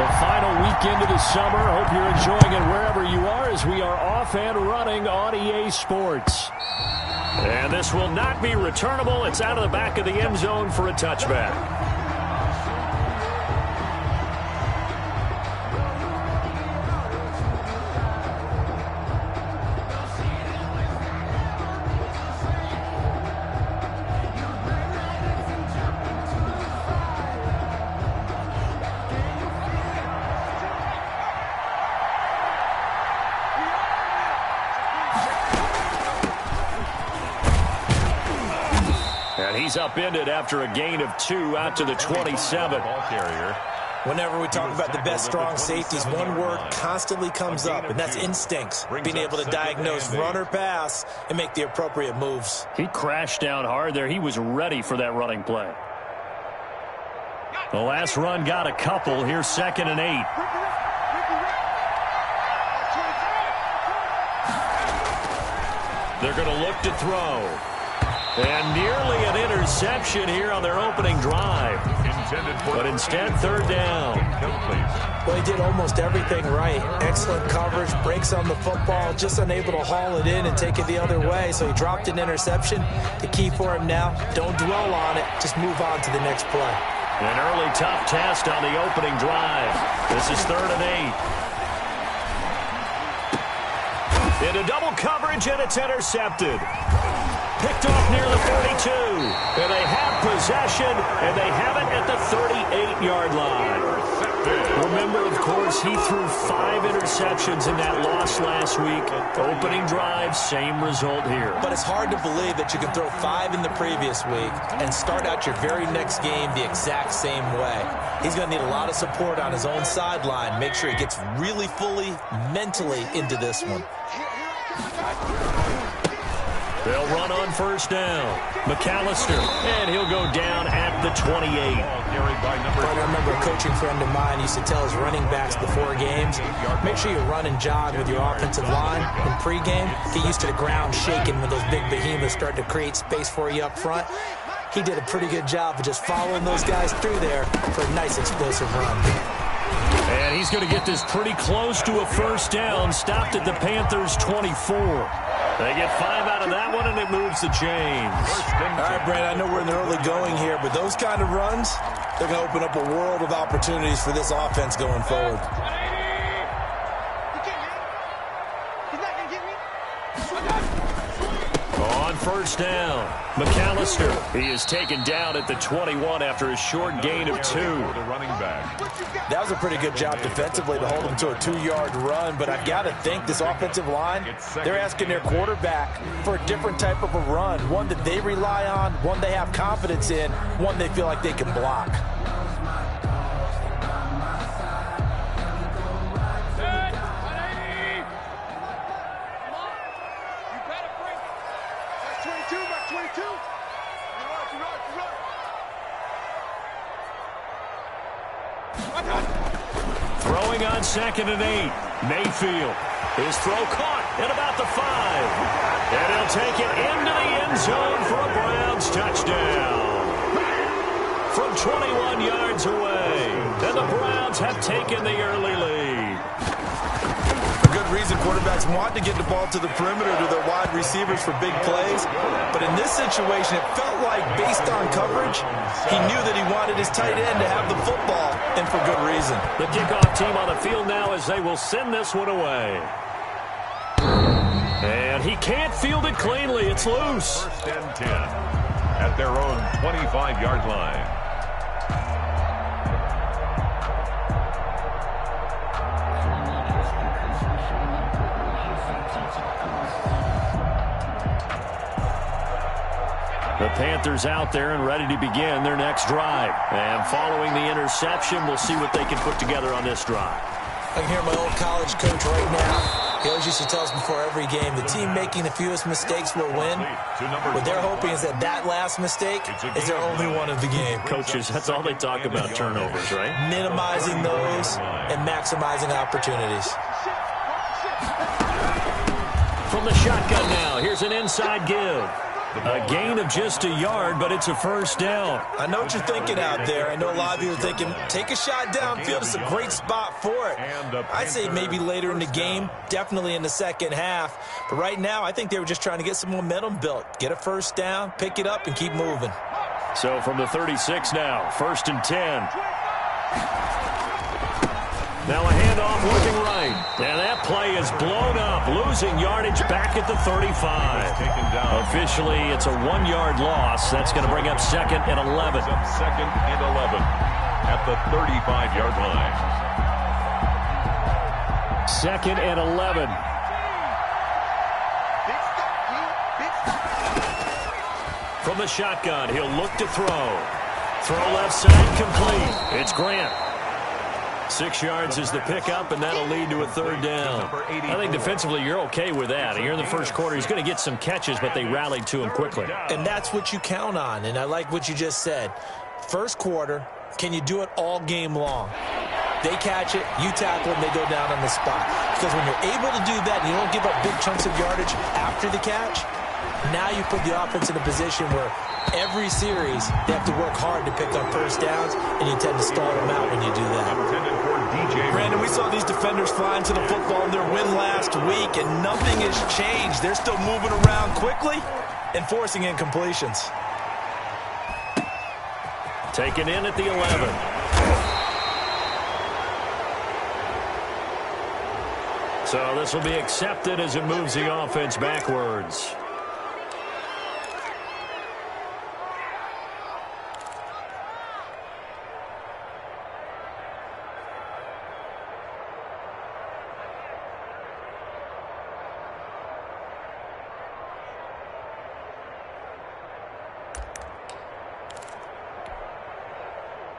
The final weekend of the summer. Hope you're enjoying it wherever you are as we are off and running on EA Sports. And this will not be returnable. It's out of the back of the end zone for a touchback. He's upended after a gain of 2 out to the 27. Whenever we talk about the best strong safeties, one word constantly comes up, and that's instincts. Being able to diagnose run or pass and make the appropriate moves. He crashed down hard there. He was ready for that running play. The last run got a couple. Here's 2nd and 8. They're going to look to throw. And nearly an interception here on their opening drive. But instead, 3rd down. Well, he did almost everything right. Excellent coverage, breaks on the football, just unable to haul it in and take it the other way. So he dropped an interception. The key for him now, don't dwell on it. Just move on to the next play. An early tough test on the opening drive. This is 3rd and 8. Into double coverage, and it's intercepted. Picked off near the 42. And they have possession, and they have it at the 38-yard line. Remember, of course, he threw 5 interceptions in that loss last week. Opening drive, same result here. But it's hard to believe that you can throw 5 in the previous week and start out your very next game the exact same way. He's going to need a lot of support on his own sideline. Make sure he gets really fully, mentally into this one. They'll run on 1st down. McAllister, and he'll go down at the 28. I remember a coaching friend of mine used to tell his running backs before games, make sure you run and jog with your offensive line in pregame. Get used to the ground shaking when those big behemoths start to create space for you up front. He did a pretty good job of just following those guys through there for a nice explosive run. And he's going to get this pretty close to a 1st down. Stopped at the Panthers' 24. They get 5 out of that one, and it moves the chains. All right, Brad, I know we're in the early going here, but those kind of runs, they're going to open up a world of opportunities for this offense going forward. On 1st down, McAllister. He is taken down at the 21 after a short gain of 2. That was a pretty good job defensively to hold him to a 2-yard run, but I've got to think this offensive line, they're asking their quarterback for a different type of a run, one that they rely on, one they have confidence in, one they feel like they can block. Throwing on 2nd and 8. Mayfield. His throw caught at about the 5. And he'll take it into the end zone for a Browns touchdown. From 21 yards away. And the Browns have taken the early lead. For good reason, quarterbacks want to get the ball to the perimeter to their wide receivers for big plays. But in this situation, it felt like, based on coverage, he knew that he wanted his tight end to have the football, and for good reason. The kickoff team on the field now as they will send this one away. And he can't field it cleanly. It's loose. 1st and 10 at their own 25-yard line. The Panthers out there and ready to begin their next drive. And following the interception, we'll see what they can put together on this drive. I can hear my old college coach right now. He always used to tell us before every game, the team making the fewest mistakes will win. What they're hoping is that that last mistake is their only one of the game. Coaches, that's all they talk about, turnovers, right? Minimizing those and maximizing opportunities. From the shotgun now, here's an inside give. A gain of just a yard, but it's a first down. I know what you're thinking out there. I know a lot of you are thinking, take a shot downfield. It's a great spot for it. I'd say maybe later in the game, definitely in the second half. But right now, I think they were just trying to get some momentum built. Get a first down, pick it up, and keep moving. So from the 36 now, 1st and 10. Now a handoff looking right. And that play is blown up, losing yardage back at the 35. Officially, it's a 1-yard loss. That's going to bring up 2nd and 11. Second and 11 at the 35-yard line. 2nd and 11. From the shotgun, he'll look to throw. Throw left side, complete. It's Grant. 6 yards is the pickup, and that'll lead to a 3rd down. I think defensively you're okay with that. Here in the first quarter, he's going to get some catches, but they rallied to him quickly. And that's what you count on, and I like what you just said. First quarter, can you do it all game long? They catch it, you tackle them, they go down on the spot. Because when you're able to do that and you don't give up big chunks of yardage after the catch, now you put the offense in a position where every series they have to work hard to pick up first downs, and you tend to stall them out when you do that. Brandon, we saw these defenders flying to the football in their win last week, and nothing has changed. They're still moving around quickly and forcing incompletions. Taken in at the 11. So this will be accepted as it moves the offense backwards.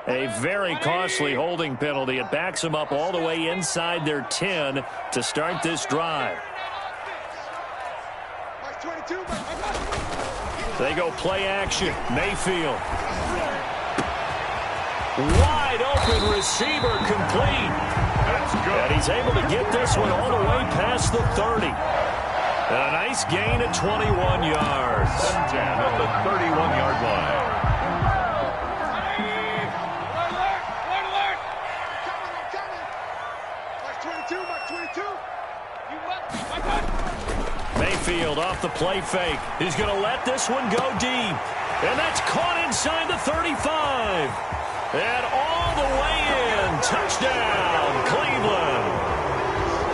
A very costly holding penalty. It backs them up all the way inside their 10 to start this drive. They go play action. Mayfield. Wide open receiver, complete. That's good. And he's able to get this one all the way past the 30. And a nice gain of 21 yards. 10 at the 31-yard line. Mayfield off the play fake. He's going to let this one go deep. And that's caught inside the 35. And all the way in. Touchdown, Cleveland.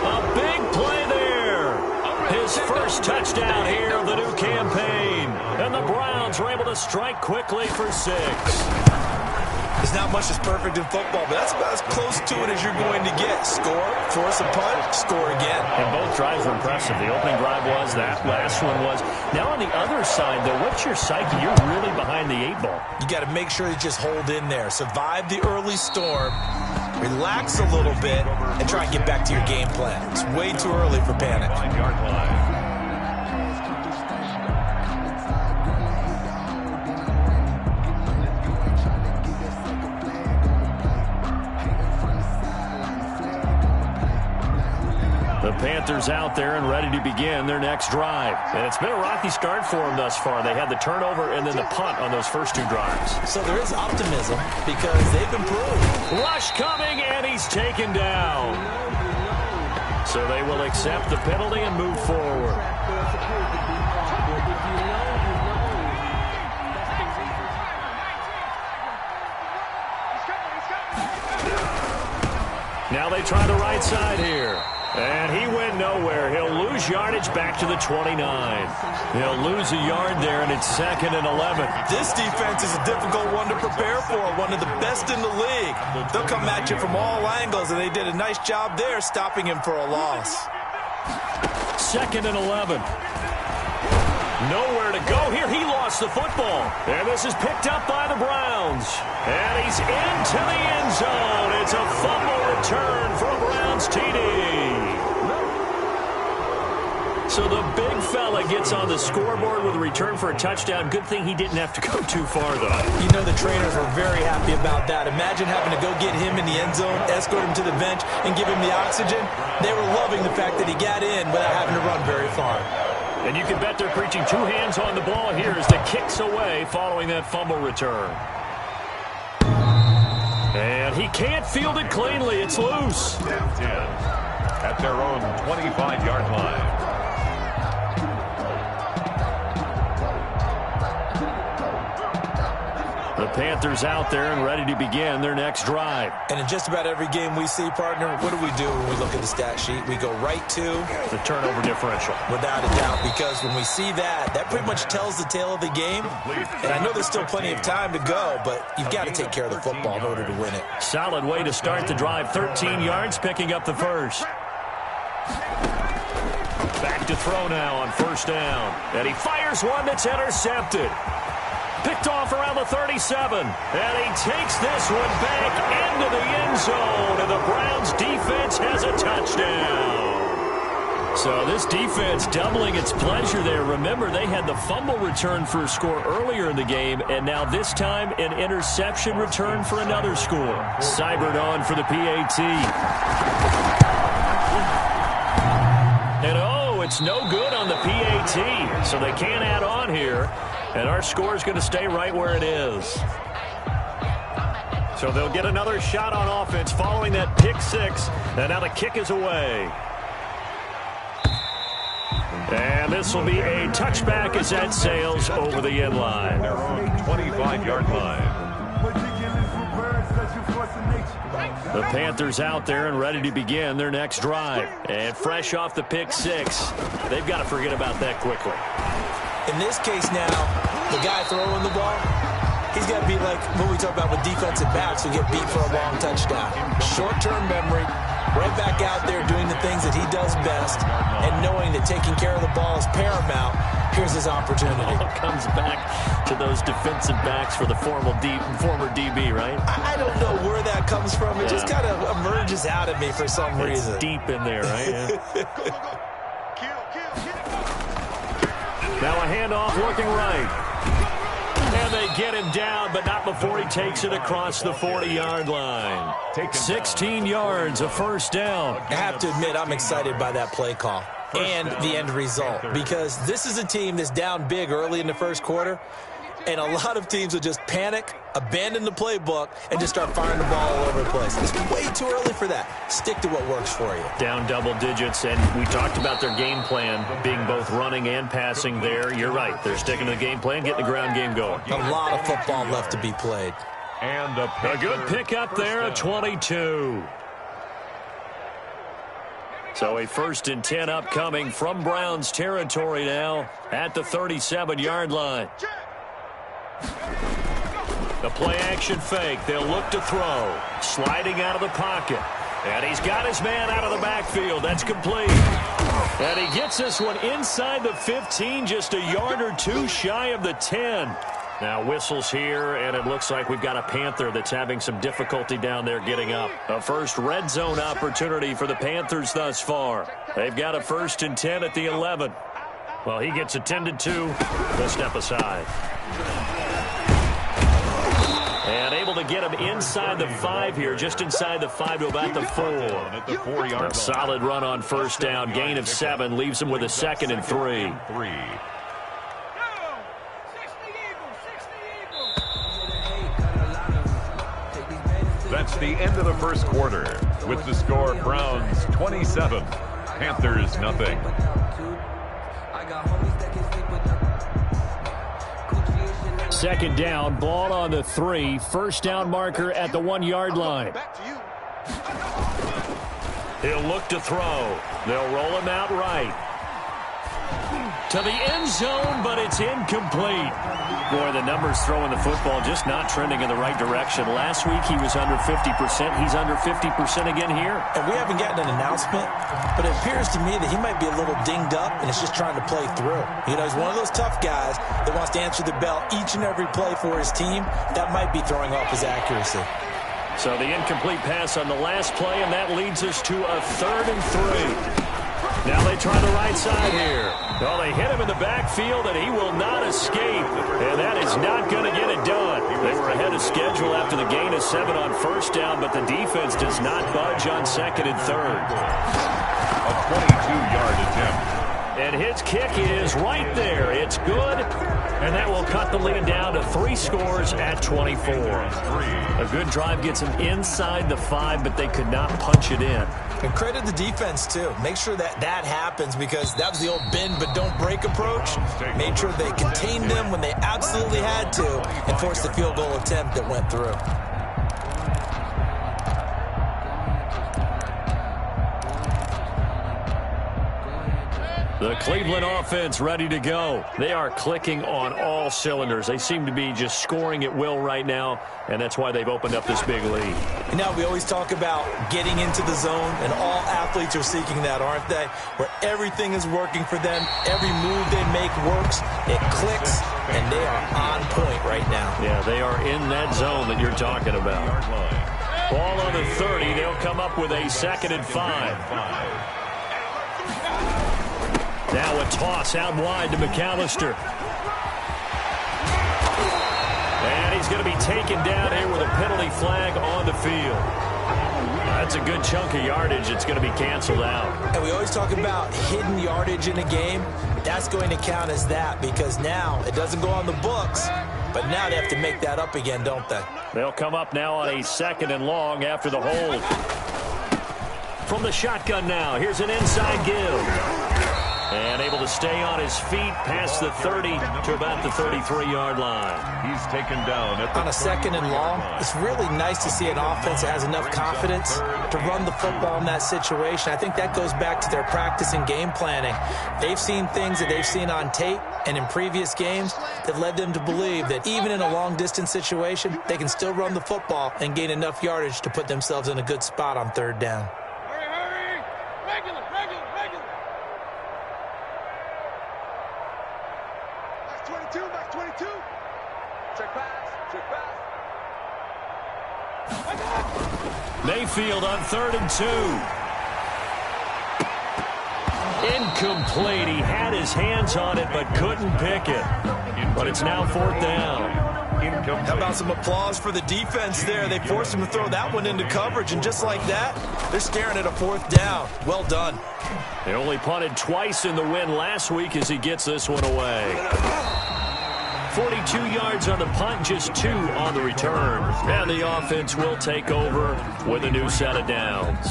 A big play there. His first touchdown here of the new campaign. And the Browns were able to strike quickly for 6. There's not much that's perfect in football, but that's about as close to it as you're going to get. Score, force a punt, score again. And both drives were impressive. The opening drive was, that last one was. Now on the other side, though, what's your psyche? You're really behind the 8 ball. You got to make sure you just hold in there. Survive the early storm, relax a little bit, and try and get back to your game plan. It's way too early for panic. 9-yard line. The Panthers out there and ready to begin their next drive. And it's been a rocky start for them thus far. They had the turnover and then the punt on those first 2 drives. So there is optimism because they've improved. Rush coming, and he's taken down. So they will accept the penalty and move forward. Now they try the right side here. And he went nowhere. He'll lose yardage back to the 29. He'll lose a yard there, and it's 2nd and 11. This defense is a difficult one to prepare for, one of the best in the league. They'll come at you from all angles, and they did a nice job there stopping him for a loss. 2nd and 11. Nowhere to go here. He lost the football. And this is picked up by the Browns. And he's into the end zone. It's a fumble return for a Browns TD. So the big fella gets on the scoreboard with a return for a touchdown. Good thing he didn't have to go too far, though. You know the trainers were very happy about that. Imagine having to go get him in the end zone, escort him to the bench, and give him the oxygen. They were loving the fact that he got in without having to run very far. And you can bet they're preaching two hands on the ball here as the kick's away following that fumble return. And he can't field it cleanly. It's loose. 10 at their own 25-yard line. The Panthers out there and ready to begin their next drive. And in just about every game we see, partner, what do we do when we look at the stat sheet? We go right to the turnover differential. Without a doubt, because when we see that, that pretty much tells the tale of the game. And I know there's still plenty of time to go, but you've got to take care of the football in order to win it. Solid way to start the drive. 13 yards, picking up the first. Back to throw now on first down. And he fires one that's intercepted. Picked off around the 37. And he takes this one back into the end zone. And the Browns defense has a touchdown. So this defense doubling its pleasure there. Remember, they had the fumble return for a score earlier in the game. And now this time, an interception return for another score. Cybered on for the PAT. And oh, it's no good on the PAT. So they can't add on here. And our score is going to stay right where it is. So they'll get another shot on offense following that pick six. And now the kick is away. And this will be a touchback as that sails over the end line. Their own 25-yard line. The Panthers out there and ready to begin their next drive. And fresh off the pick six, they've got to forget about that quickly. In this case now, the guy throwing the ball, he's got to be like when we talk about with defensive backs who get beat for a long touchdown. Short-term memory, right back out there doing the things that he does best, and knowing that taking care of the ball is paramount. Here's his opportunity. It all comes back to those defensive backs for the former DB, right? I don't know where that comes from. It just kind of emerges out of me for some reason. It's deep in there, right? Yeah. Now a handoff looking right. And they get him down, but not before he takes it across the 40-yard line. 16 yards, a first down. I have to admit, I'm excited by that play call and the end result, because this is a team that's down big early in the first quarter, and a lot of teams will just panic, abandon the playbook, and just start firing the ball all over the place. It's way too early for that. Stick to what works for you. Down double digits, and we talked about their game plan being both running and passing there. You're right. They're sticking to the game plan, getting the ground game going. A lot of football left to be played. And a good pick up there, a 22. So a 1st and 10 upcoming from Browns territory now at the 37-yard line. The play-action fake. They'll look to throw. Sliding out of the pocket. And he's got his man out of the backfield. That's complete. And he gets this one inside the 15, just a yard or two shy of the 10. Now whistles here, and it looks like we've got a Panther that's having some difficulty down there getting up. A first red zone opportunity for the Panthers thus far. They've got a 1st and 10 at the 11. Well, he gets attended to. They'll step aside. And able to get him inside the 5 here, just inside the 5 to about the 4. At the 4-yard line. A solid run on first down, gain of 7, leaves him with a 2nd and 3. That's the end of the first quarter. With the score, Browns 27, Panthers nothing. Second down, ball on the 3. First down marker at the 1-yard line. He'll look to throw. They'll roll him out right. To the end zone, but it's incomplete. Boy, the numbers throwing the football just not trending in the right direction. Last week he was under 50%. He's under 50% again here. And we haven't gotten an announcement, but it appears to me that he might be a little dinged up and is just trying to play through. You know, he's one of those tough guys that wants to answer the bell each and every play for his team. That might be throwing off his accuracy. So the incomplete pass on the last play, and that leads us to a 3rd and 3. Now they try the right side here. Well, they hit him in the backfield, and he will not escape. And that is not going to get it done. They were ahead of schedule after the gain of 7 on first down, but the defense does not budge on 2nd and 3rd. A 22-yard attempt. And his kick is right there. It's good. And that will cut the lead down to 3 scores at 24. A good drive gets them inside the 5, but they could not punch it in. And credit the defense, too. Make sure that happens, because that was the old bend but don't break approach. Made sure they contained them when they absolutely had to and forced the field goal attempt that went through. The Cleveland offense ready to go. They are clicking on all cylinders. They seem to be just scoring at will right now, and that's why they've opened up this big lead. Now, we always talk about getting into the zone, and all athletes are seeking that, aren't they? Where everything is working for them, every move they make works, it clicks, and they are on point right now. Yeah, they are in that zone that you're talking about. Ball on the 30. They'll come up with a 2nd and 5. Now a toss out wide to McAllister. And he's going to be taken down here with a penalty flag on the field. That's a good chunk of yardage. It's going to be canceled out. And we always talk about hidden yardage in a game. That's going to count as that, because now it doesn't go on the books, but now they have to make that up again, don't they? They'll come up now on a 2nd and long after the hold. From the shotgun now, here's an inside give. And able to stay on his feet past the 30 to about the 33-yard line. He's taken down at the on a 2nd and long. It's really nice to see an offense that has enough confidence to run the football in that situation. I think that goes back to their practice and game planning. They've seen things that they've seen on tape and in previous games that led them to believe that even in a long-distance situation, they can still run the football and gain enough yardage to put themselves in a good spot on 3rd down. Regular. Max 22. Check pass. Mayfield on 3rd and 2. Incomplete. He had his hands on it but couldn't pick it. But it's now 4th down. How about some applause for the defense there? They forced him to throw that one into coverage, and just like that, they're staring at a 4th down. Well done. They only punted twice in the win last week as he gets this one away. 42 yards on the punt, just 2 on the return. And the offense will take over with a new set of downs.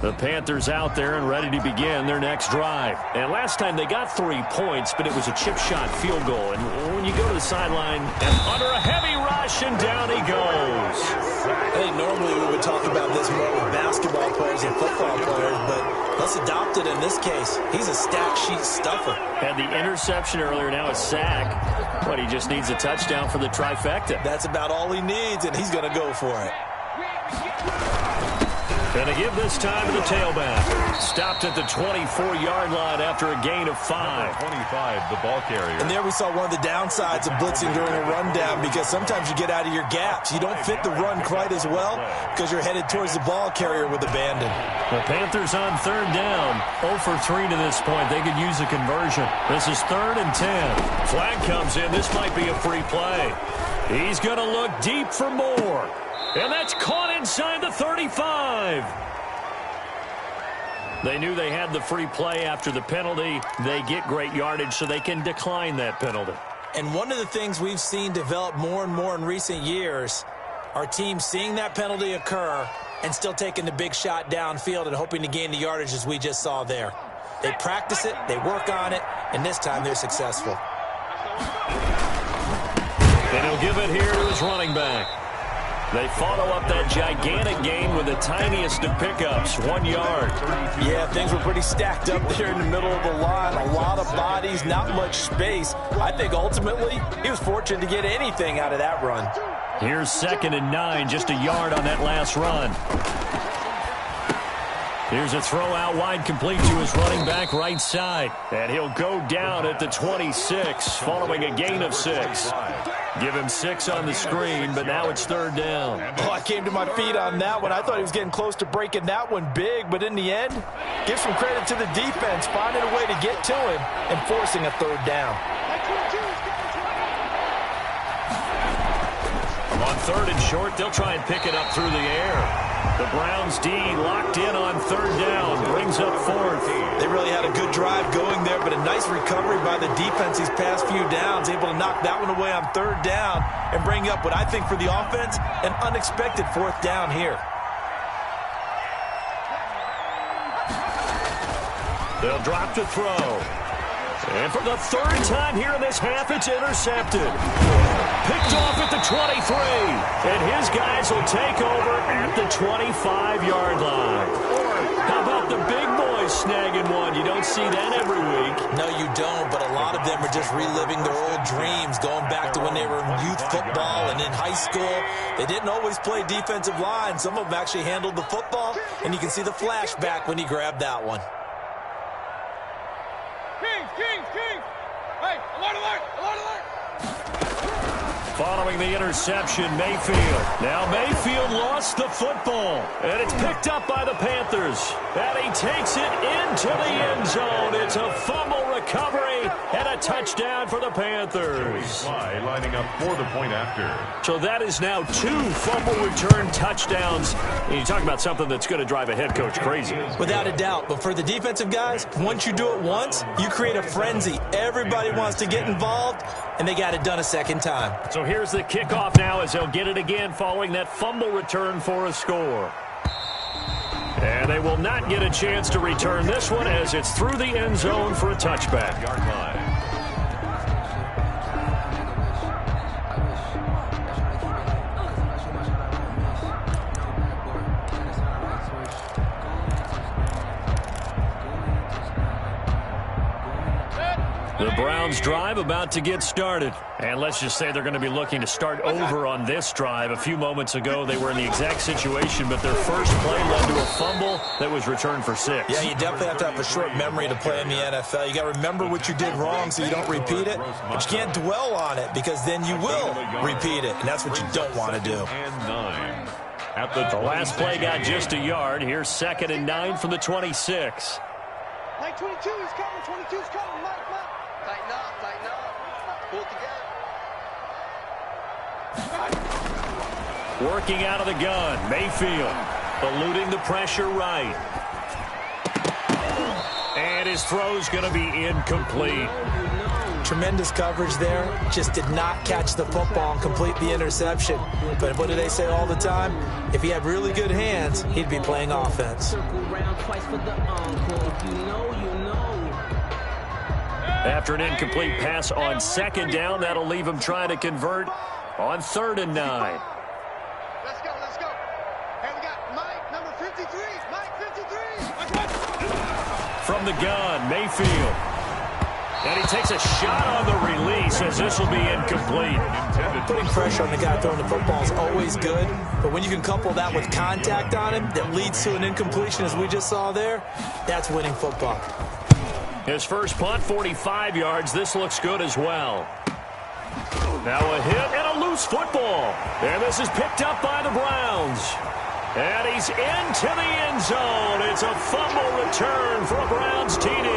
The Panthers out there and ready to begin their next drive. And last time they got 3 points, but it was a chip shot field goal. And when you go to the sideline, and under a heavy rush, and down he goes. I think normally we would talk about this more with basketball players and football players, but let's adopt it in this case. He's a stat sheet stuffer. Had the interception earlier, now a sack. But he just needs a touchdown for the trifecta. That's about all he needs, and he's going to go for it. Going to give this time to the tailback. Stopped at the 24-yard line after a gain of 5. 25, the ball carrier. And there we saw one of the downsides of blitzing during a rundown, because sometimes you get out of your gaps. You don't fit the run quite as well because you're headed towards the ball carrier with abandon. The Panthers on 3rd down. 0 for 3 to this point. They could use a conversion. This is 3rd and 10. Flag comes in. This might be a free play. He's going to look deep for more. And that's caught inside the 35. They knew they had the free play after the penalty. They get great yardage, so they can decline that penalty. And one of the things we've seen develop more and more in recent years are teams seeing that penalty occur and still taking the big shot downfield and hoping to gain the yardage as we just saw there. They practice it, they work on it, and this time they're successful. And he'll give it here to his running back. They follow up that gigantic gain with the tiniest of pickups, 1 yard. Yeah, things were pretty stacked up there in the middle of the line. A lot of bodies, not much space. I think ultimately he was fortunate to get anything out of that run. Here's 2nd and 9, just a yard on that last run. Here's a throw out wide, complete to his running back right side. And he'll go down at the 26 following a gain of 6. Give him 6 on the screen, but now it's 3rd down. Oh, I came to my feet on that one. I thought he was getting close to breaking that one big, but in the end, give some credit to the defense, finding a way to get to him and forcing a 3rd down. 3rd and short. They'll try and pick it up through the air. The Browns D locked in on 3rd down, brings up 4th. They really had a good drive going there, but a nice recovery by the defense these past few downs, able to knock that one away on 3rd down and bring up what I think for the offense, an unexpected 4th down here. They'll drop to throw. And for the 3rd time here in this half, it's intercepted. Picked off at the 23. And his guys will take over at the 25-yard line. How about the big boys snagging one? You don't see that every week. No, you don't, but a lot of them are just reliving their old dreams, going back to when they were in youth football and in high school. They didn't always play defensive line. Some of them actually handled the football, and you can see the flashback when he grabbed that one. Kings! Hey, alert, alert, alert, alert! Following the interception, Mayfield. Now Mayfield lost the football, and it's picked up by the Panthers. And he takes it into the end zone. It's a fumble recovery and a touchdown for the Panthers. Lining up for the point after. So that is now 2 fumble return touchdowns. And you talk about something that's going to drive a head coach crazy. Without a doubt, but for the defensive guys, once you do it once, you create a frenzy. Everybody wants to get involved, and they got it done a second time. So here's the kickoff now as they'll get it again following that fumble return for a score. And they will not get a chance to return this one as it's through the end zone for a touchback. Yard line. The Browns drive about to get started. And let's just say they're going to be looking to start over on this drive. A few moments ago, they were in the exact situation, but their first play led to a fumble that was returned for 6. Yeah, you definitely have to have a short memory to play in the NFL. You got to remember what you did wrong so you don't repeat it, but you can't dwell on it because then you will repeat it, and that's what you don't want to do. And 9. At The last play got just a yard. Here's 2nd and 9 from the 26. Mike 22 is coming, 22 is coming, Mike. Tighten up, pull it together. Working out of the gun, Mayfield eluding the pressure right. And his throw's going to be incomplete. Tremendous coverage there. Just did not catch the football and complete the interception. But what do they say all the time? If he had really good hands, he'd be playing offense. After an incomplete pass on 2nd down, that'll leave him trying to convert on 3rd and 9. Let's go. Hey, we got Mike, number 53. Mike 53. From the gun, Mayfield. And he takes a shot on the release as this will be incomplete. Putting pressure on the guy throwing the football is always good, but when you can couple that with contact on him that leads to an incompletion as we just saw there, that's winning football. His first punt, 45 yards. This looks good as well. Now a hit and a loose football. And this is picked up by the Browns. And he's into the end zone. It's a fumble return for a Browns TD.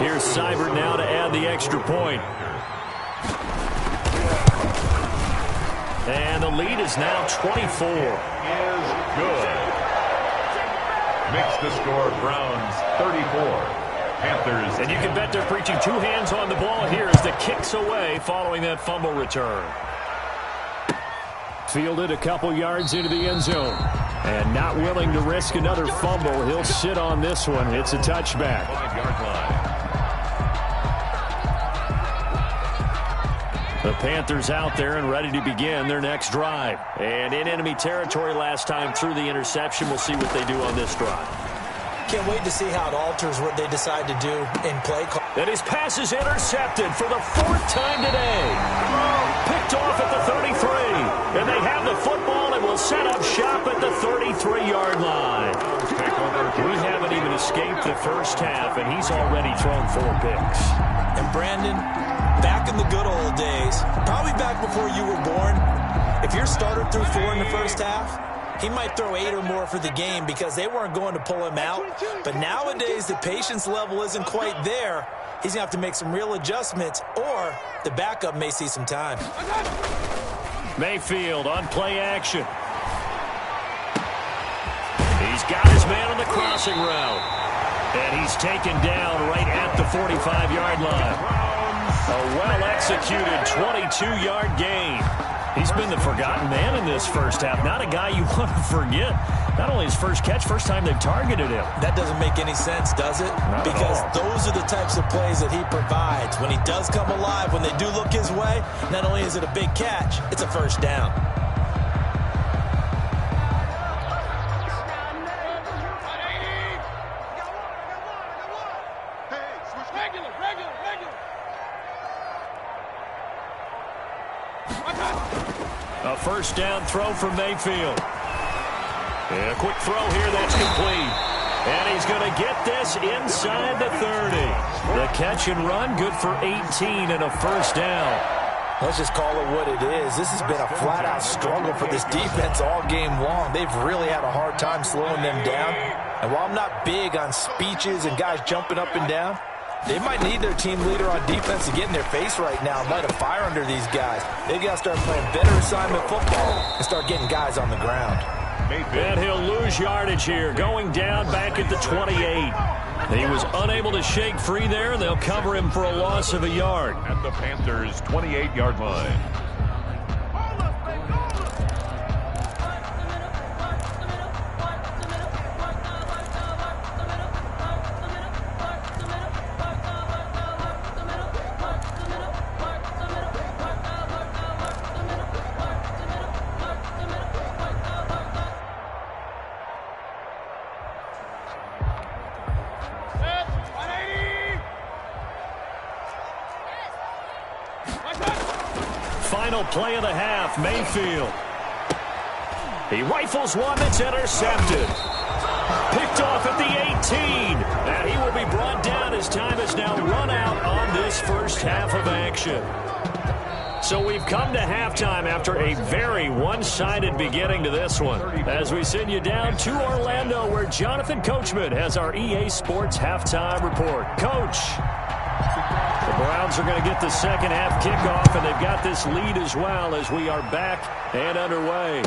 Here's Seibert now to add the extra point. And the lead is now 24. is good. Makes the score Browns 34. Panthers. And you can bet they're preaching 2 hands on the ball here as the kick's away following that fumble return. Fielded a couple yards into the end zone. And not willing to risk another fumble. He'll sit on this one. It's a touchback. 5-yard line. The Panthers out there and ready to begin their next drive. And in enemy territory last time through the interception. We'll see what they do on this drive. Can't wait to see how it alters what they decide to do in play call. And his pass is intercepted for the 4th time today. Picked off at the 33. And they have the football and will set up shop at the 33-yard line. We haven't even escaped the first half, and he's already thrown 4 picks. And Brandon, back in the good old days, probably back before you were born, if your starter threw 4 in the first half, he might throw 8 or more for the game because they weren't going to pull him out. But nowadays, the patience level isn't quite there. he's going to have to make some real adjustments, or the backup may see some time. Mayfield on play action. He's got his man on the crossing route. And he's taken down right at the 45-yard line. A well-executed 22-yard gain. He's been the forgotten man in this first half. Not a guy you want to forget. Not only his first catch, first time they've targeted him. That doesn't make any sense, does it? Not because at all. Those are the types of plays that he provides. When he does come alive, when they do look his way, not only is it a big catch, it's a first down. A first down throw from Mayfield. And a quick throw here that's complete. And he's going to get this inside the 30. The catch and run, good for 18 and a first down. Let's just call it what it is. This has been a flat-out struggle for this defense all game long. They've really had a hard time slowing them down. And while I'm not big on speeches and guys jumping up and down, they might need their team leader on defense to get in their face right now and light a fire under these guys. They've got to start playing better assignment football and start getting guys on the ground. And he'll lose yardage here, going down back at the 28. He was unable to shake free there, and they'll cover him for a loss of a yard. At the Panthers' 28-yard line. Final play of the half, Mayfield. He rifles one that's intercepted. Picked off at the 18. And he will be brought down as time has now run out on this first half of action. So we've come to halftime after a very one-sided beginning to this one. As we send you down to Orlando, where Jonathan Coachman has our EA Sports halftime report. Coach. The Browns are going to get the second half kickoff, and they've got this lead as well as we are back and underway.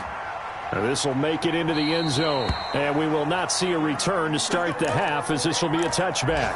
This will make it into the end zone, and we will not see a return to start the half, as this will be a touchback.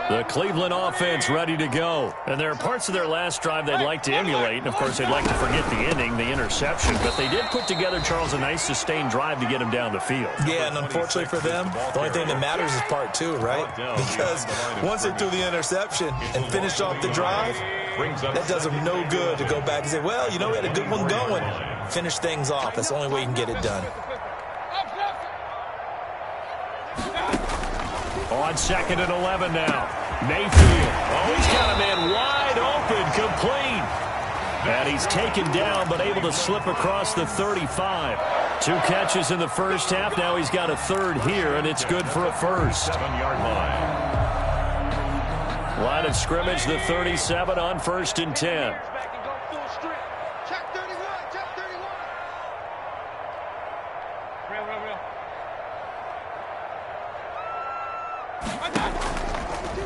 The Cleveland offense ready to go. And there are parts of their last drive they'd like to emulate. And, of course, they'd like to forget the ending, the interception. But they did put together, Charles, a nice sustained drive to get him down the field. Yeah, and unfortunately for them, the only thing that matters is part two, right? Because once they threw the interception and finished off the drive, that does them no good to go back and say, well, you know, we had a good one going. Finish things off. That's the only way you can get it done. On second and 11 now. Mayfield. Oh, he's got a man wide open, complete. And he's taken down, but able to slip across the 35. 2 catches in the first half. Now he's got a third here, and it's good for a first. 7-yard line. Line of scrimmage, the 37 on 1st and 10.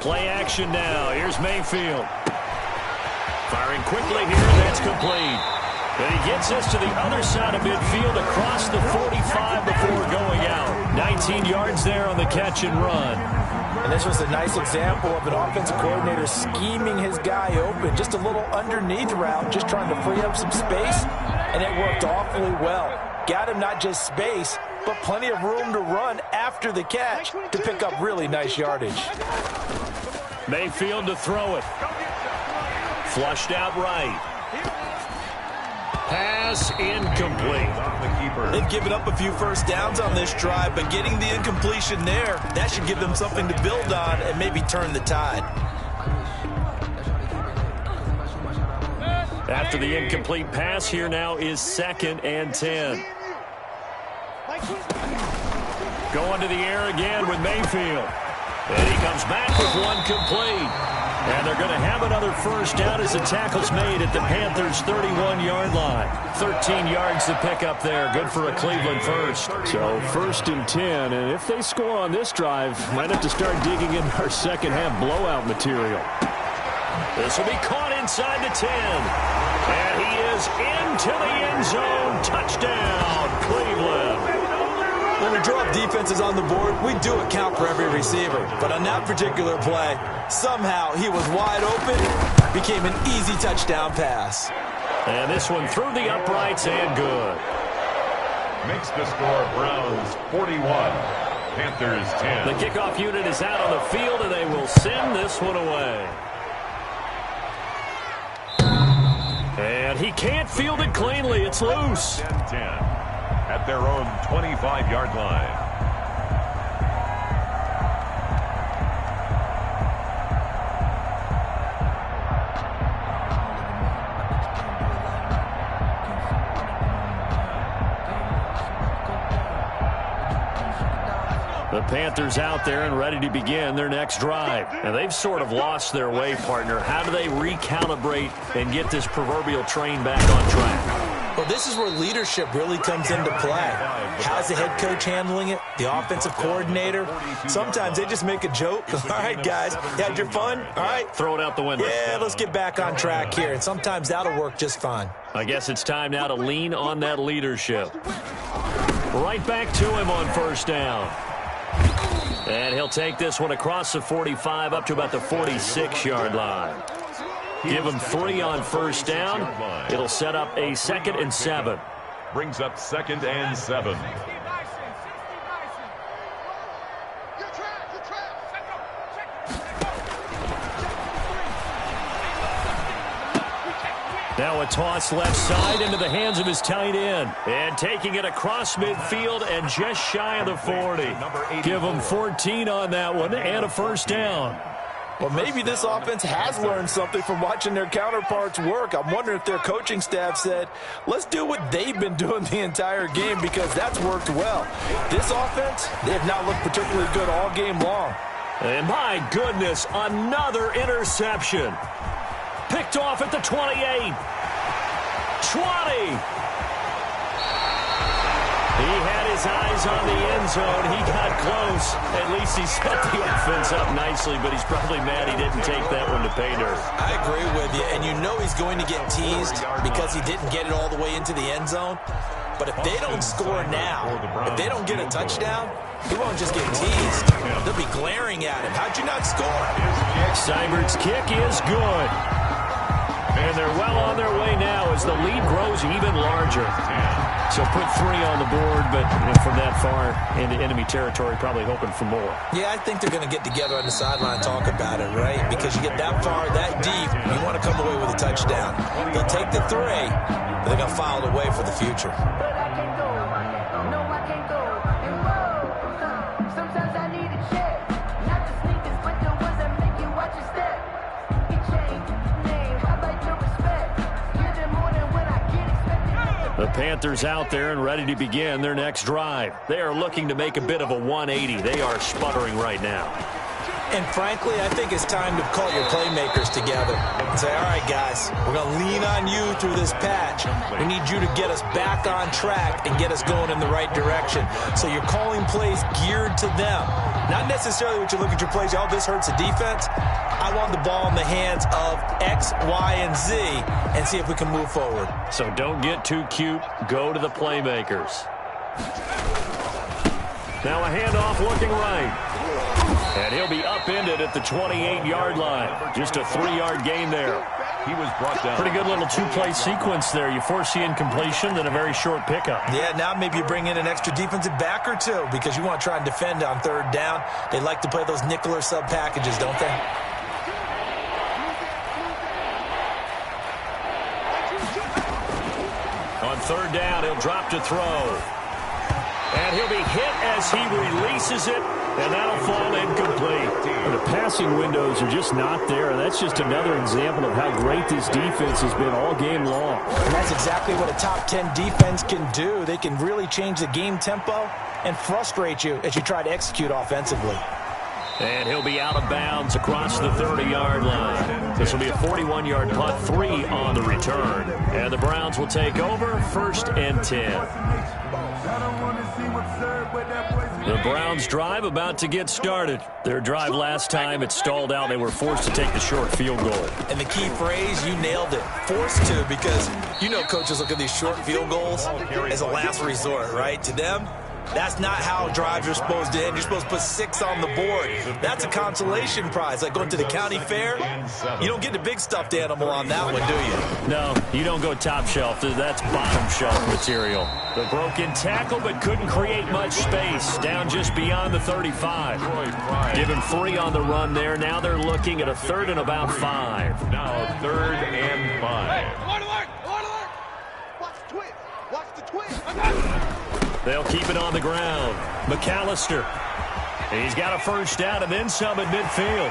Play action now. Here's Mayfield. Firing quickly here. That's complete. And he gets us to the other side of midfield across the 45 before going out. 19 yards there on the catch and run. And this was a nice example of an offensive coordinator scheming his guy open. Just a little underneath route, just trying to free up some space. And it worked awfully well. Got him not just space, but plenty of room to run after the catch to pick up really nice yardage. Mayfield to throw it. Flushed out right. Pass incomplete. They've given up a few first downs on this drive, but getting the incompletion there, that should give them something to build on and maybe turn the tide. After the incomplete pass, here now is 2nd and 10. Going to the air again with Mayfield. And he comes back with one complete. And they're going to have another first down as the tackle's made at the Panthers' 31-yard line. 13 yards to pick up there. Good for a Cleveland first. So 1st and 10. And if they score on this drive, might have to start digging in our second-half blowout material. This will be caught inside the 10. And he is into the end zone. Touchdown, Cleveland. When we draw up defenses on the board, we do account for every receiver. But on that particular play, somehow he was wide open, became an easy touchdown pass. And this one through the uprights and good. Makes the score Browns 41, Panthers 10. The kickoff unit is out on the field, and they will send this one away. And he can't field it cleanly. It's loose. 10. At their own 25-yard line. The Panthers out there and ready to begin their next drive. And they've sort of lost their way, partner. How do they recalibrate and get this proverbial train back on track? Well, this is where leadership really comes into play. How's the head coach handling it? The offensive coordinator? Sometimes they just make a joke. All right, guys, you had your fun? All right. Throw it out the window. Yeah, let's get back on track here. And sometimes that'll work just fine. I guess it's time now to lean on that leadership. Right back to him on first down. And he'll take this one across the 45 up to about the 46-yard line. Give him 3 on first down. It'll set up a 2nd and 7. Brings up 2nd and 7. Now a toss left side into the hands of his tight end. And taking it across midfield and just shy of the 40. Give him 14 on that one and a first down. Well, maybe this offense has learned something from watching their counterparts work. I'm wondering if their coaching staff said, let's do what they've been doing the entire game, because that's worked well. This offense, they have not looked particularly good all game long. And my goodness, another interception. Picked off at the 28. 20. He had his eyes on the end zone. He got close. At least he set the offense up nicely, but he's probably mad he didn't take that one to pay dirt. I agree with you, and you know he's going to get teased because he didn't get it all the way into the end zone. But if they don't score now, if they don't get a touchdown, he won't just get teased. They'll be glaring at him. How'd you not score? Seibert's kick is good. And they're well on their way now as the lead grows even larger. So put 3 on the board, but from that far into enemy territory, probably hoping for more. Yeah, I think they're going to get together on the sideline and talk about it, right? Because you get that far, that deep, you want to come away with a touchdown. They'll take the 3, but they're going to file it away for the future. The Panthers out there and ready to begin their next drive. They are looking to make a bit of a 180. They are sputtering right now. And frankly, I think it's time to call your playmakers together and say, all right, guys, we're going to lean on you through this patch. We need you to get us back on track and get us going in the right direction. So you're calling plays geared to them. Not necessarily what you look at your plays, oh, this hurts the defense. I want the ball in the hands of X, Y, and Z and see if we can move forward. So don't get too cute. Go to the playmakers. Now a handoff looking right. And he'll be upended at the 28-yard line. Just a 3-yard gain there. He was brought down. Pretty good little 2-play sequence there. You force the incompletion, then a very short pickup. Yeah, now maybe you bring in an extra defensive back or two because you want to try and defend on 3rd down. They like to play those nickel or sub packages, don't they? On 3rd down, he'll drop to throw. And he'll be hit as he releases it, and that'll fall incomplete. And the passing windows are just not there. That's just another example of how great this defense has been all game long. And that's exactly what a top 10 defense can do. They can really change the game tempo and frustrate you as you try to execute offensively. And he'll be out of bounds across the 30-yard line. This will be a 41-yard punt, 3 on the return. And the Browns will take over, 1st and 10. The Browns drive about to get started. Their drive last time, it stalled out. They were forced to take the short field goal. And the key phrase, you nailed it. Forced to, because you know coaches look at these short field goals as a last resort, right? To them, that's not how drives are supposed to end. You're supposed to put 6 on the board. That's a consolation prize. Like going to the county fair, you don't get the big stuffed animal on that one, do you? No, you don't go top shelf. That's bottom shelf material. The broken tackle, but couldn't create much space. Down just beyond the 35. Given 3 on the run there. Now they're looking at a 3rd and about 5. Now 3rd and 5. Watch the twist. Watch the twist. They'll keep it on the ground. McAllister. He's got a first down and then some at midfield.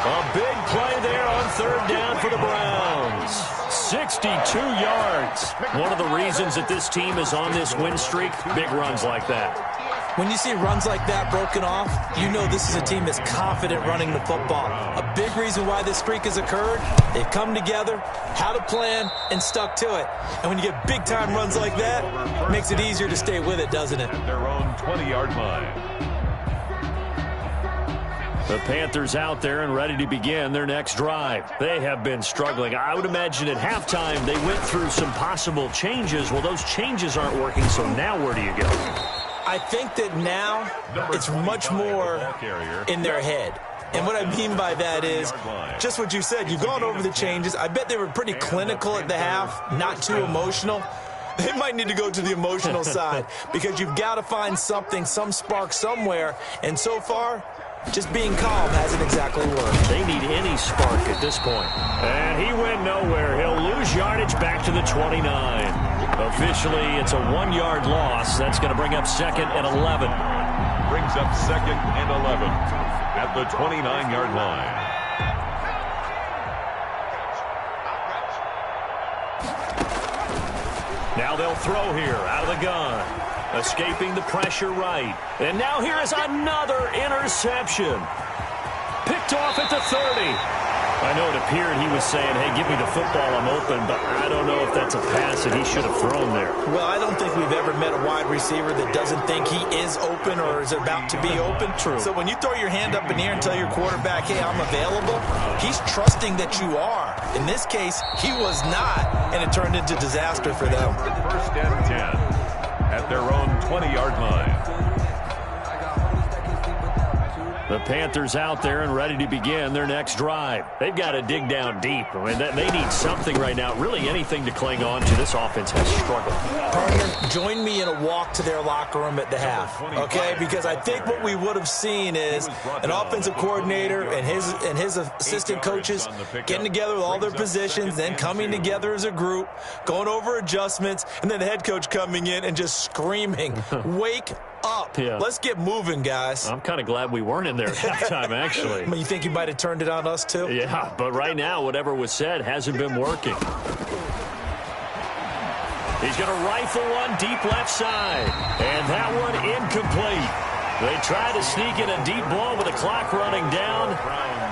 A big play there on 3rd down for the Browns. 62 yards. One of the reasons that this team is on this win streak, big runs like that. When you see runs like that broken off, you know this is a team that's confident running the football. A big reason why this streak has occurred, they've come together, had a plan, and stuck to it. And when you get big-time runs like that, it makes it easier to stay with it, doesn't it? At their own 20-yard line. The Panthers out there and ready to begin their next drive. They have been struggling. I would imagine at halftime they went through some possible changes. Well, those changes aren't working, so now where do you go? I think that now it's much more in their head. And what I mean by that is just what you said. You've gone over the changes. I bet they were pretty clinical at the half, not too emotional. They might need to go to the emotional side because you've got to find something, some spark somewhere. And so far, just being calm hasn't exactly worked. They need any spark at this point. And he went nowhere. He'll lose yardage back to the 29. Officially, it's a 1-yard loss. That's going to bring up 2nd and 11. Brings up 2nd and 11 at the 29-yard line. Now they'll throw here out of the gun. Escaping the pressure right. And now here is another interception. Picked off at the 30. I know it appeared he was saying, hey, give me the football, I'm open, but I don't know if that's a pass that he should have thrown there. Well, I don't think we've ever met a wide receiver that doesn't think he is open or is about to be open. True. So when you throw your hand up in the air and tell your quarterback, hey, I'm available, he's trusting that you are. In this case, he was not, and it turned into disaster for them. 1st and 10 at their own 20-yard line. The Panthers out there and ready to begin their next drive. They've got to dig down deep. I mean, they need something right now, really anything to cling on to. This offense has struggled. Partner, join me in a walk to their locker room at the half, okay? Because I think what we would have seen is an offensive coordinator and his assistant coaches getting together with all their positions, then coming together as a group, going over adjustments, and then the head coach coming in and just screaming, wake up. Yeah. Let's get moving, guys. I'm kind of glad we weren't in there at halftime, actually. You think you might have turned it on us, too? Yeah, but right now, whatever was said hasn't been working. He's going to rifle one deep left side. And that one incomplete. They try to sneak in a deep ball with the clock running down,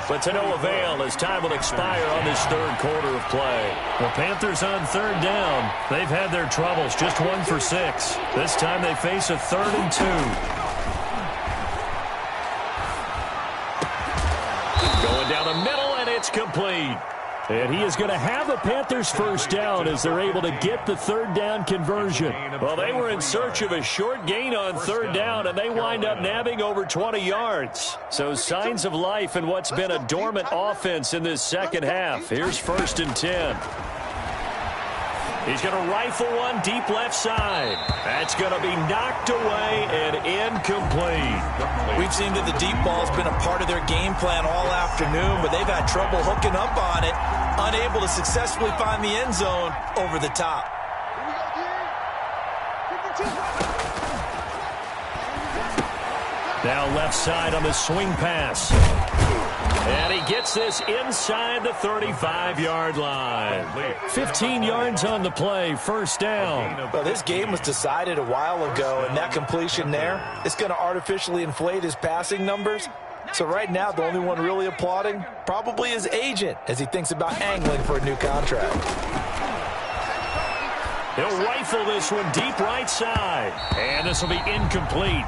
but to no avail as time will expire on this 3rd quarter of play. The Panthers on 3rd down. They've had their troubles, just 1 for 6. This time they face a 3rd and 2. Going down the middle, and it's complete. And he is going to have the Panthers first down as they're able to get the 3rd down conversion. Well, they were in search of a short gain on 3rd down, and they wind up nabbing over 20 yards. So signs of life in what's been a dormant offense in this second half. Here's 1st and 10. He's going to rifle one deep left side. That's going to be knocked away and incomplete. We've seen that the deep ball's been a part of their game plan all afternoon, but they've had trouble hooking up on it, unable to successfully find the end zone over the top. Now left side on the swing pass. And he gets this inside the 35-yard line. 15 yards on the play, first down. Well, this game was decided a while ago, and that completion there, it's going to artificially inflate his passing numbers. So right now, the only one really applauding probably his agent as he thinks about angling for a new contract. He'll rifle this one deep right side. And this will be incomplete.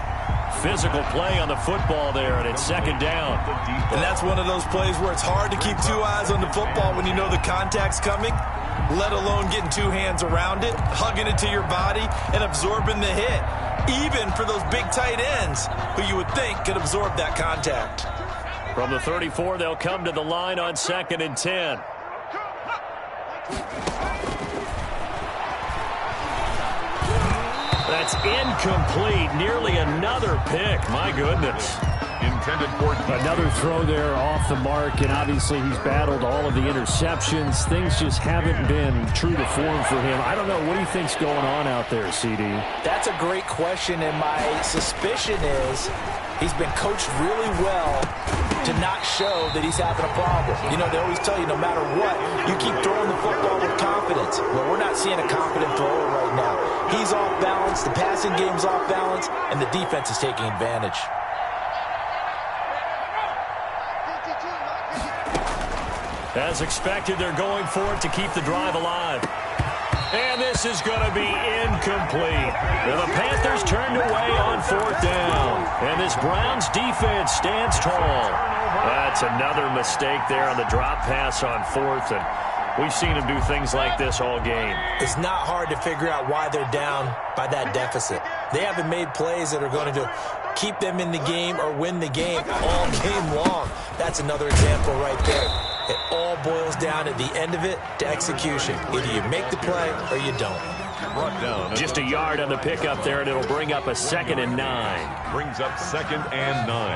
Physical play on the football there, and it's second down. And that's one of those plays where it's hard to keep two eyes on the football when you know the contact's coming, let alone getting two hands around it, hugging it to your body, and absorbing the hit, even for those big tight ends who you would think could absorb that contact. From the 34, they'll come to the line on 2nd and 10. That's incomplete. Nearly another pick. My goodness. Intended for another throw there off the mark, and obviously he's battled all of the interceptions. Things just haven't been true to form for him. I don't know. What do you think's going on out there, CD? That's a great question, and my suspicion is he's been coached really well to not show that he's having a problem. You know, they always tell you no matter what, you keep throwing the football with confidence. Well, we're not seeing a confident thrower right now. He's off balance, the passing game's off balance, and the defense is taking advantage. As expected, they're going for it to keep the drive alive. And this is going to be incomplete. And the Panthers turned away on 4th down. And this Browns defense stands tall. That's another mistake there on the drop pass on 4th. And we've seen them do things like this all game. It's not hard to figure out why they're down by that deficit. They haven't made plays that are going to keep them in the game or win the game all game long. That's another example right there. It all boils down at the end of it to execution. Either you make the play or you don't. Just a yard on the pickup there, and it'll bring up a 2nd and 9. Brings up 2nd and 9.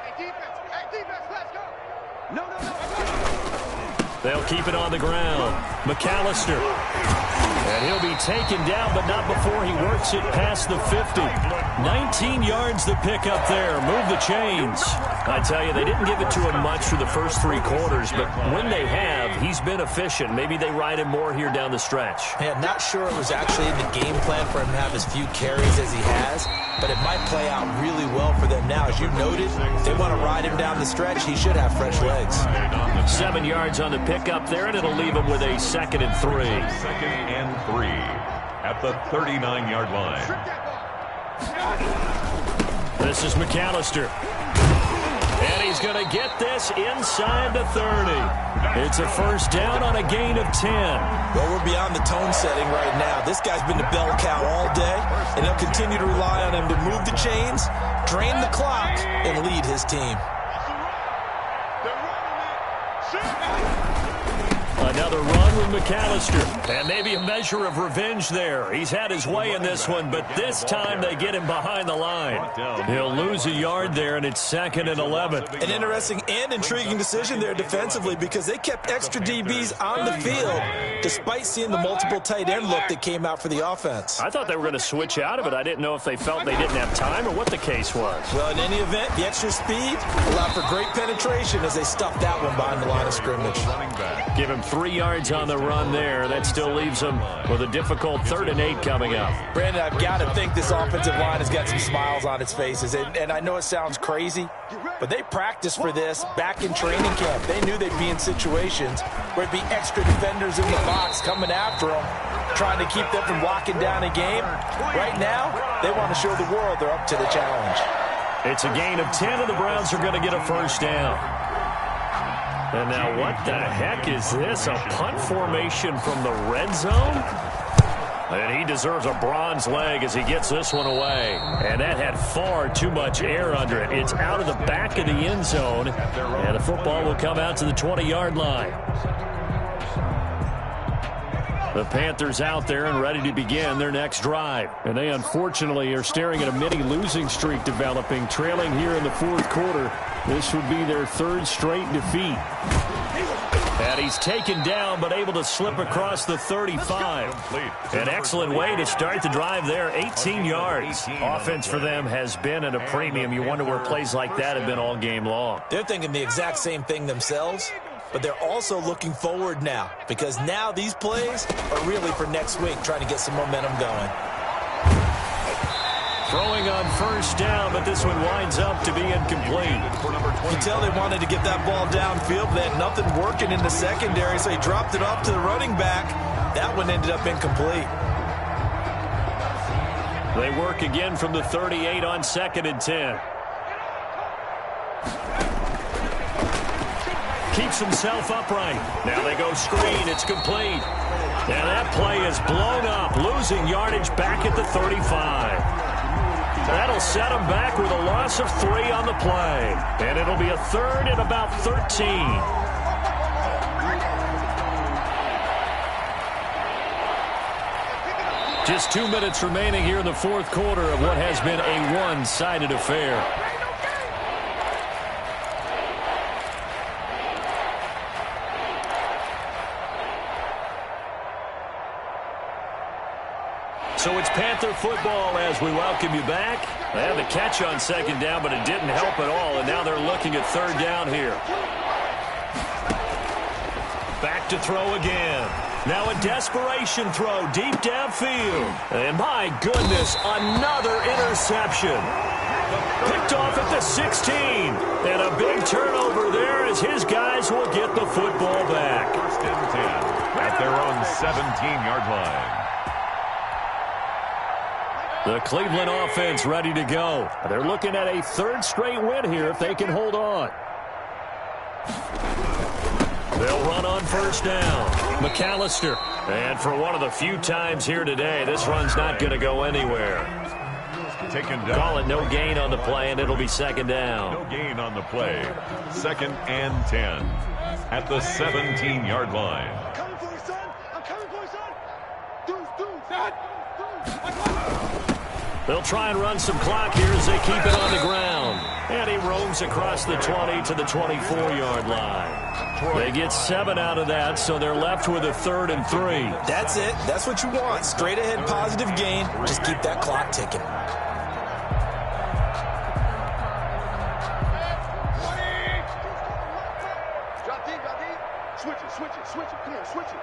Hey, defense, let's go. No. They'll keep it on the ground. McAllister. And he'll be taken down, but not before he works it past the 50. 19 yards the pickup there. Move the chains. I tell you, they didn't give it to him much for the first 3 quarters, but when they have, he's been efficient. Maybe they ride him more here down the stretch. Yeah, not sure it was actually in the game plan for him to have as few carries as he has, but it might play out really well for them now. As you noted, if they want to ride him down the stretch, he should have fresh legs. 7 yards on the pickup there, and it'll leave him with a 2nd and 3. 2nd and 3 at the 39-yard line. This is McAllister. And he's going to get this inside the 30. It's a first down on a gain of 10. Well, we're beyond the tone setting right now. This guy's been the bell cow all day, and they'll continue to rely on him to move the chains, drain the clock, and lead his team. Another run with McAllister. And maybe a measure of revenge there. He's had his way in this one, but this time they get him behind the line. He'll lose a yard there, and it's 2nd and 11. An interesting and intriguing decision there defensively because they kept extra DBs on the field despite seeing the multiple tight end look that came out for the offense. I thought they were going to switch out of it. I didn't know if they felt they didn't have time or what the case was. Well, in any event, the extra speed allowed for great penetration as they stuffed that one behind the line of scrimmage. Give him 3 yards on the run there. That still leaves him with a difficult 3rd and 8 coming up. Brandon, I've got to think this offensive line has got some smiles on its faces. And I know it sounds crazy, but they practiced for this back in training camp. They knew they'd be in situations where it'd be extra defenders in the box coming after them, trying to keep them from locking down a game. Right now, they want to show the world they're up to the challenge. It's a gain of 10, and the Browns are going to get a first down. And now what the heck is this? A punt formation from the red zone? And he deserves a bronze leg as he gets this one away. And that had far too much air under it. It's out of the back of the end zone. And the football will come out to the 20-yard line. The Panthers out there and ready to begin their next drive. And they unfortunately are staring at a mini losing streak developing, trailing here in the 4th quarter. This would be their 3rd straight defeat. And he's taken down, but able to slip across the 35. An excellent way to start the drive there, 18 yards. Offense for them has been at a premium. You wonder where plays like that have been all game long. They're thinking the exact same thing themselves, but they're also looking forward now, because now these plays are really for next week, trying to get some momentum going. Throwing on first down, but this one winds up to be incomplete. You can tell they wanted to get that ball downfield. They had nothing working in the secondary, so he dropped it off to the running back. That one ended up incomplete. They work again from the 38 on 2nd and 10. Keeps himself upright. Now they go screen. It's complete. And that play is blown up, losing yardage back at the 35. That'll set him back with a loss of 3 on the play. And it'll be a 3rd and about 13. Just 2 minutes remaining here in the 4th quarter of what has been a one-sided affair. So it's Panther football as we welcome you back. They had the catch on 2nd down, but it didn't help at all, and now they're looking at 3rd down here. Back to throw again. Now a desperation throw deep downfield. And my goodness, another interception. Picked off at the 16. And a big turnover there as his guys will get the football back. 1st and 10 at their own 17-yard line. The Cleveland offense ready to go. They're looking at a 3rd straight win here if they can hold on. They'll run on first down. McAllister. And for one of the few times here today, this run's not going to go anywhere. Taken down. Call it no gain on the play, and it'll be 2nd down. No gain on the play. 2nd and 10 at the 17-yard line. I'm coming for you, son. I'm coming for you, son. Deuce, son. They'll try and run some clock here as they keep it on the ground. And he roams across the 20 to the 24-yard line. They get 7 out of that, so they're left with a 3rd and 3. That's it. That's what you want. Straight ahead positive gain. Just keep that clock ticking. Drop deep, drop deep. Switch it. Come on, switch it.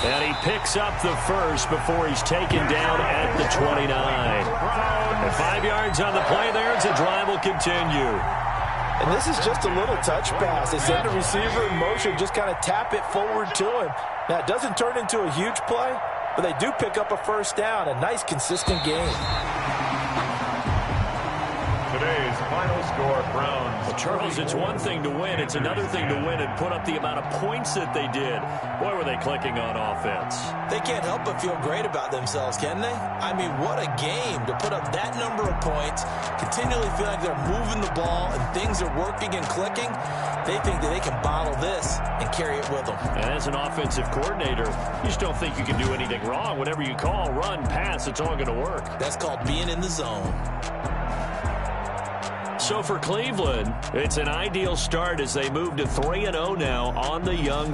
And he picks up the first before he's taken down at the 29. And 5 yards on the play there as the drive will continue. And this is just a little touch pass. They send the receiver in motion, just kind of tap it forward to him. Now, it doesn't turn into a huge play, but they do pick up a first down. A nice, consistent game. Today's final score, Browns. Well, Charles, it's one thing to win. It's another thing to win and put up the amount of points that they did. Boy, were they clicking on offense. They can't help but feel great about themselves, can they? I mean, what a game to put up that number of points, continually feel like they're moving the ball and things are working and clicking. They think that they can bottle this and carry it with them. And as an offensive coordinator, you just don't think you can do anything wrong. Whatever you call, run, pass, it's all going to work. That's called being in the zone. So for Cleveland, it's an ideal start as they move to 3-0 now on the young